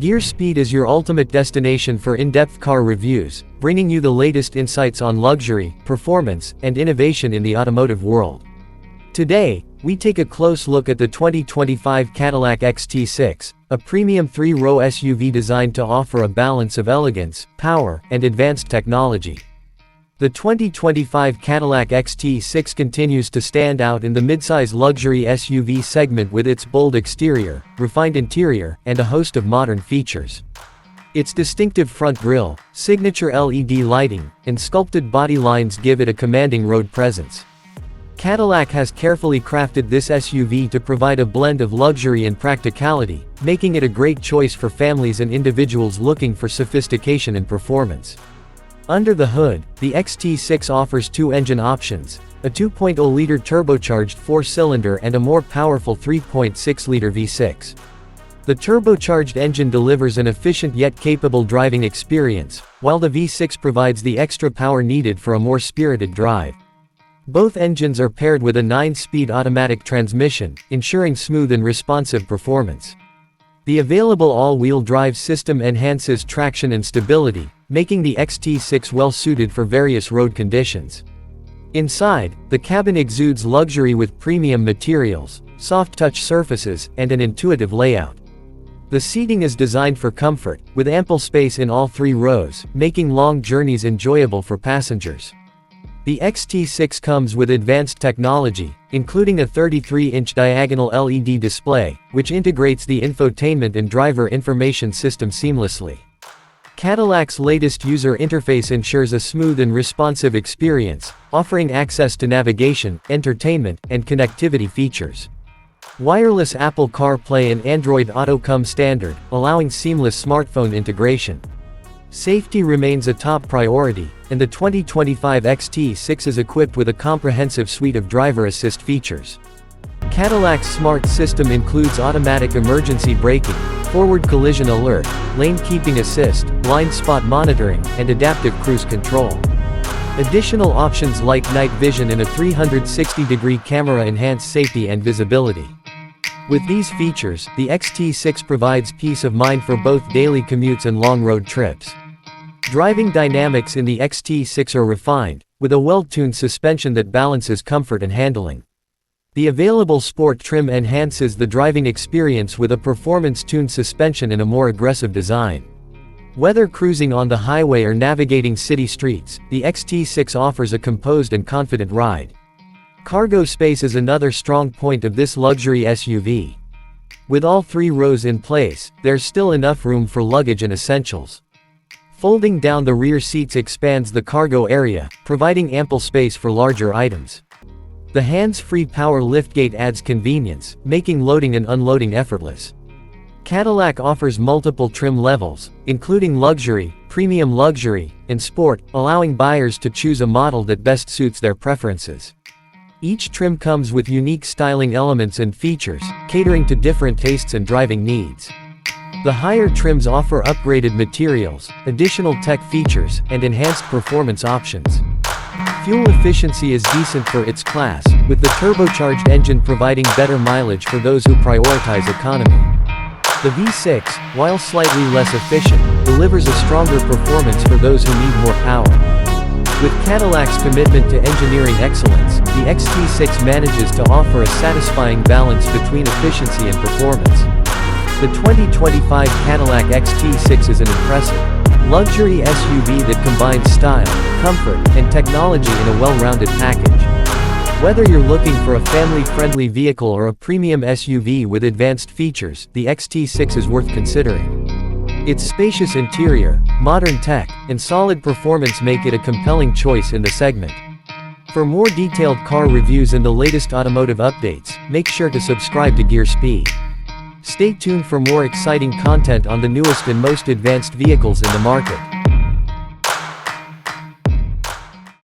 Gear Speed is your ultimate destination for in-depth car reviews, bringing you the latest insights on luxury, performance, and innovation in the automotive world. Today, we take a close look at the 2025 Cadillac XT6, a premium three-row SUV designed to offer a balance of elegance, power, and advanced technology. The 2025 Cadillac XT6 continues to stand out in the midsize luxury SUV segment with its bold exterior, refined interior, and a host of modern features. Its distinctive front grille, signature LED lighting, and sculpted body lines give it a commanding road presence. Cadillac has carefully crafted this SUV to provide a blend of luxury and practicality, making it a great choice for families and individuals looking for sophistication and performance. Under the hood, the XT6 offers two engine options, a 2.0-liter turbocharged four-cylinder and a more powerful 3.6-liter V6. The turbocharged engine delivers an efficient yet capable driving experience, while the V6 provides the extra power needed for a more spirited drive. Both engines are paired with a 9-speed automatic transmission, ensuring smooth and responsive performance. The available all-wheel drive system enhances traction and stability, making the XT6 well-suited for various road conditions. Inside, the cabin exudes luxury with premium materials, soft-touch surfaces, and an intuitive layout. The seating is designed for comfort, with ample space in all three rows, making long journeys enjoyable for passengers. The XT6 comes with advanced technology, including a 33-inch diagonal LED display, which integrates the infotainment and driver information system seamlessly. Cadillac's latest user interface ensures a smooth and responsive experience, offering access to navigation, entertainment, and connectivity features. Wireless Apple CarPlay and Android Auto come standard, allowing seamless smartphone integration. Safety remains a top priority, and the 2025 XT6 is equipped with a comprehensive suite of driver assist features. Cadillac's smart system includes automatic emergency braking, forward collision alert, lane keeping assist, blind spot monitoring, and adaptive cruise control. Additional options like night vision and a 360-degree camera enhance safety and visibility. With these features, the XT6 provides peace of mind for both daily commutes and long road trips. Driving dynamics in the XT6 are refined, with a well-tuned suspension that balances comfort and handling. The available sport trim enhances the driving experience with a performance-tuned suspension and a more aggressive design. Whether cruising on the highway or navigating city streets, the XT6 offers a composed and confident ride. Cargo space is another strong point of this luxury SUV. With all three rows in place, there's still enough room for luggage and essentials. Folding down the rear seats expands the cargo area, providing ample space for larger items. The hands-free power liftgate adds convenience, making loading and unloading effortless. Cadillac offers multiple trim levels, including luxury, premium luxury, and sport, allowing buyers to choose a model that best suits their preferences. Each trim comes with unique styling elements and features, catering to different tastes and driving needs. The higher trims offer upgraded materials, additional tech features, and enhanced performance options. Fuel efficiency is decent for its class, with the turbocharged engine providing better mileage for those who prioritize economy. The V6, while slightly less efficient, delivers a stronger performance for those who need more power. With Cadillac's commitment to engineering excellence, the XT6 manages to offer a satisfying balance between efficiency and performance. The 2025 Cadillac XT6 is an impressive, luxury SUV that combines style, comfort, and technology in a well-rounded package. Whether you're looking for a family-friendly vehicle or a premium SUV with advanced features, the XT6 is worth considering. Its spacious interior, modern tech, and solid performance make it a compelling choice in the segment. For more detailed car reviews and the latest automotive updates, make sure to subscribe to Gear Speed. Stay tuned for more exciting content on the newest and most advanced vehicles in the market.